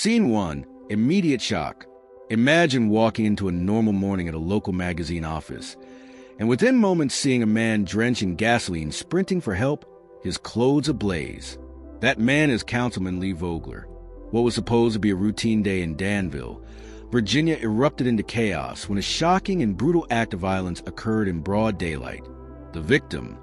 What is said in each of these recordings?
Scene 1. Immediate shock. Imagine walking into a normal morning at a local magazine office, and within moments seeing a man drenched in gasoline sprinting for help, his clothes ablaze. That man is Councilman Lee Vogler. What was supposed to be a routine day in Danville, Virginia erupted into chaos when a shocking and brutal act of violence occurred in broad daylight. The victim,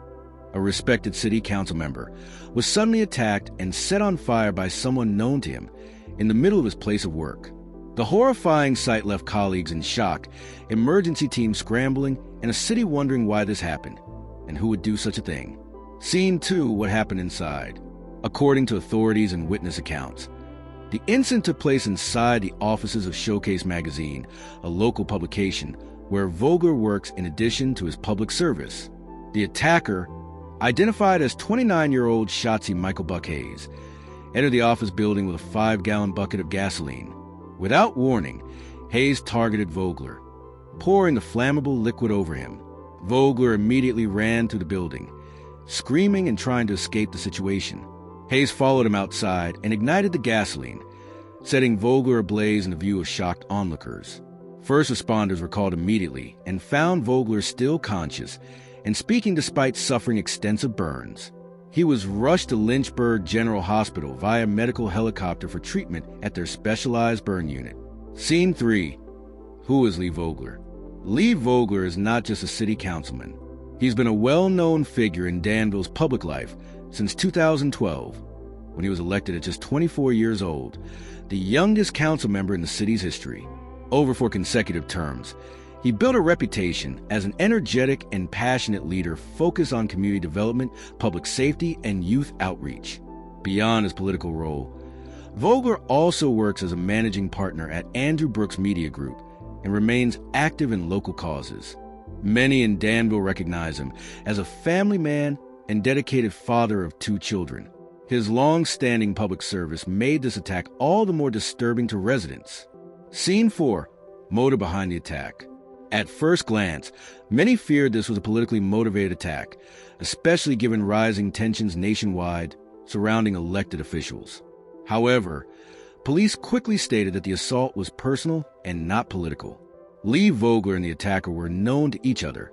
a respected city council member, was suddenly attacked and set on fire by someone known to him in the middle of his place of work. The horrifying sight left colleagues in shock, emergency teams scrambling, and a city wondering why this happened and who would do such a thing. Scene 2. What happened inside. According to authorities and witness accounts, the incident took place inside the offices of Showcase magazine, a local publication where Vogler works in addition to his public service. The attacker, identified as 29-year-old Shotzi Michael Buck Hayes, entered the office building with a 5-gallon bucket of gasoline. Without warning, Hayes targeted Vogler, pouring the flammable liquid over him. Vogler immediately ran through the building, screaming and trying to escape the situation. Hayes followed him outside and ignited the gasoline, setting Vogler ablaze in the view of shocked onlookers. First responders were called immediately and found Vogler still conscious and speaking despite suffering extensive burns. He was rushed to Lynchburg General Hospital via medical helicopter for treatment at their specialized burn unit. Scene 3. Who is Lee Vogler? Lee Vogler is not just a city councilman. He's been a well-known figure in Danville's public life since 2012, when he was elected at just 24 years old, the youngest council member in the city's history. Over 4 consecutive terms, he built a reputation as an energetic and passionate leader focused on community development, public safety, and youth outreach. Beyond his political role, Vogler also works as a managing partner at Andrew Brooks Media Group and remains active in local causes. Many in Danville recognize him as a family man and dedicated father of 2 children. His long-standing public service made this attack all the more disturbing to residents. Scene 4. Motive behind the attack. At first glance, many feared this was a politically motivated attack, especially given rising tensions nationwide surrounding elected officials. However, police quickly stated that the assault was personal and not political. Lee Vogler and the attacker were known to each other,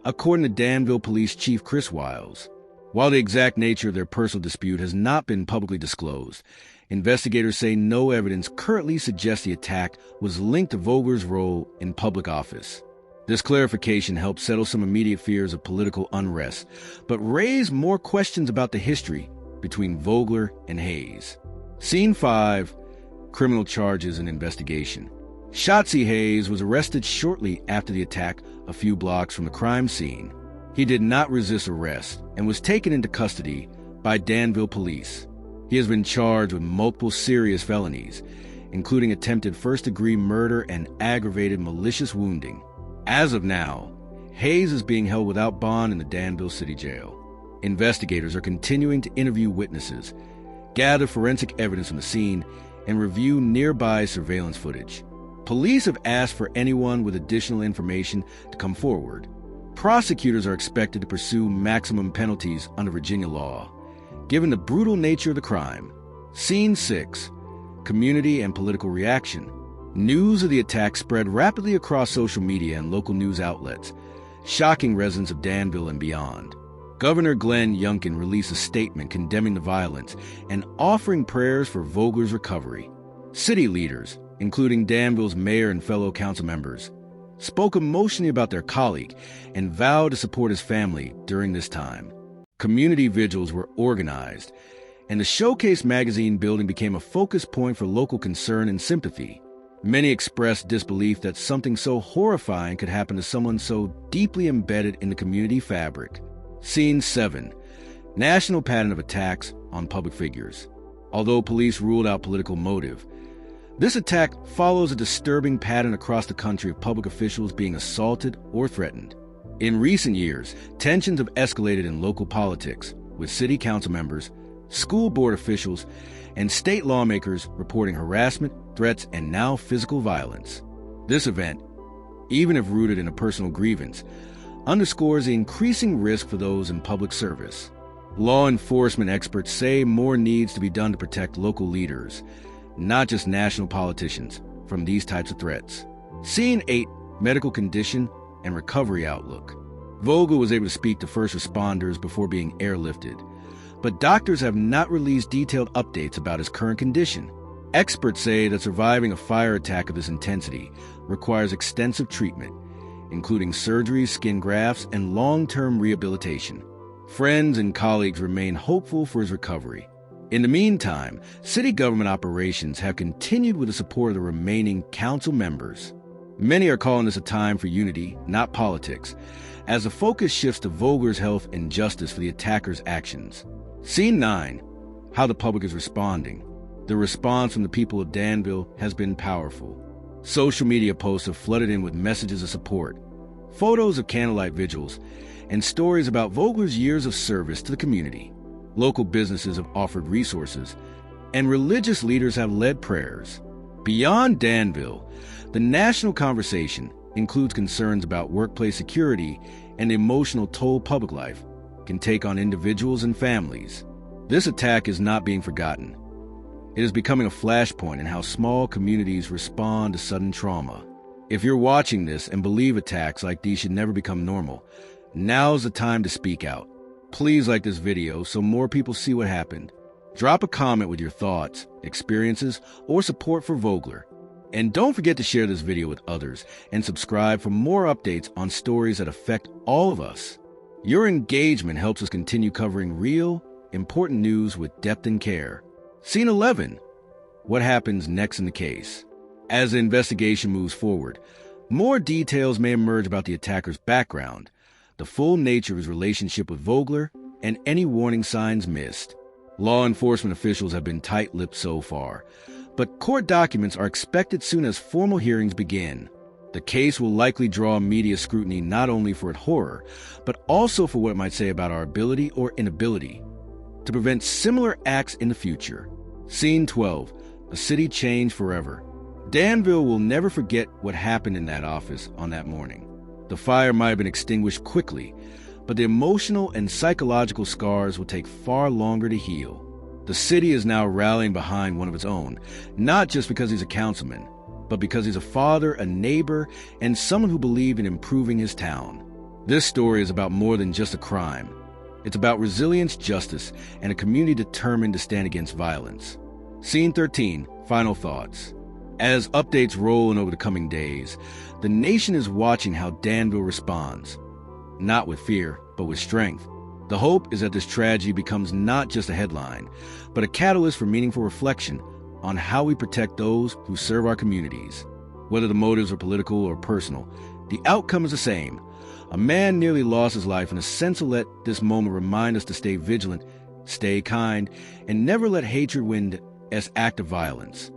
according to Danville Police Chief Chris Wiles. While the exact nature of their personal dispute has not been publicly disclosed, investigators say no evidence currently suggests the attack was linked to Vogler's role in public office. This clarification helps settle some immediate fears of political unrest, but raise more questions about the history between Vogler and Hayes. Scene 5. Criminal charges and investigation. Shotzi Hayes was arrested shortly after the attack a few blocks from the crime scene. He did not resist arrest and was taken into custody by Danville police. He has been charged with multiple serious felonies, including attempted first-degree murder and aggravated malicious wounding. As of now, Hayes is being held without bond in the Danville City Jail. Investigators are continuing to interview witnesses, gather forensic evidence from the scene, and review nearby surveillance footage. Police have asked for anyone with additional information to come forward. Prosecutors are expected to pursue maximum penalties under Virginia law, given the brutal nature of the crime. Scene 6. Community and political reaction. News of the attack spread rapidly across social media and local news outlets, shocking residents of Danville and beyond. Governor Glenn Youngkin released a statement condemning the violence and offering prayers for Vogler's recovery. City leaders, including Danville's mayor and fellow council members, spoke emotionally about their colleague and vowed to support his family during this time. Community vigils were organized, and the Showcase magazine building became a focus point for local concern and sympathy. Many expressed disbelief that something so horrifying could happen to someone so deeply embedded in the community fabric. Scene 7. National pattern of attacks on public figures. Although police ruled out political motive, this attack follows a disturbing pattern across the country of public officials being assaulted or threatened. In recent years, tensions have escalated in local politics, with city council members, school board officials, and state lawmakers reporting harassment, threats, and now physical violence. This event, even if rooted in a personal grievance, underscores the increasing risk for those in public service. Law enforcement experts say more needs to be done to protect local leaders, not just national politicians, from these types of threats. Scene 8, medical condition and recovery outlook. Vogler was able to speak to first responders before being airlifted, but doctors have not released detailed updates about his current condition. Experts say that surviving a fire attack of this intensity requires extensive treatment, including surgeries, skin grafts, and long-term rehabilitation. Friends and colleagues remain hopeful for his recovery. In the meantime, city government operations have continued with the support of the remaining council members. Many are calling this a time for unity, not politics, as the focus shifts to Vogler's health and justice for the attacker's actions. Scene 9, how the public is responding. The response from the people of Danville has been powerful. Social media posts have flooded in with messages of support, photos of candlelight vigils, and stories about Vogler's years of service to the community. Local businesses have offered resources, and religious leaders have led prayers. Beyond Danville, the national conversation includes concerns about workplace security and the emotional toll public life can take on individuals and families. This attack is not being forgotten. It is becoming a flashpoint in how small communities respond to sudden trauma. If you're watching this and believe attacks like these should never become normal, now's the time to speak out. Please like this video so more people see what happened. Drop a comment with your thoughts, experiences, or support for Vogler. And don't forget to share this video with others and subscribe for more updates on stories that affect all of us. Your engagement helps us continue covering real, important news with depth and care. Scene 11. What happens next in the case? As the investigation moves forward, more details may emerge about the attacker's background, the full nature of his relationship with Vogler, and any warning signs missed. Law enforcement officials have been tight-lipped so far, but court documents are expected soon as formal hearings begin. The case will likely draw media scrutiny not only for its horror, but also for what it might say about our ability or inability to prevent similar acts in the future. Scene 12. A city changed forever. Danville will never forget what happened in that office on that morning. The fire might have been extinguished quickly, but the emotional and psychological scars will take far longer to heal. The city is now rallying behind one of its own, not just because he's a councilman, but because he's a father, a neighbor, and someone who believed in improving his town. This story is about more than just a crime. It's about resilience, justice, and a community determined to stand against violence. Scene 13, final thoughts. As updates roll in over the coming days, the nation is watching how Danville responds. Not with fear, but with strength. The hope is that this tragedy becomes not just a headline, but a catalyst for meaningful reflection on how we protect those who serve our communities. Whether the motives are political or personal, the outcome is the same. A man nearly lost his life, and a sense to let this moment remind us to stay vigilant, stay kind, and never let hatred win as act of violence.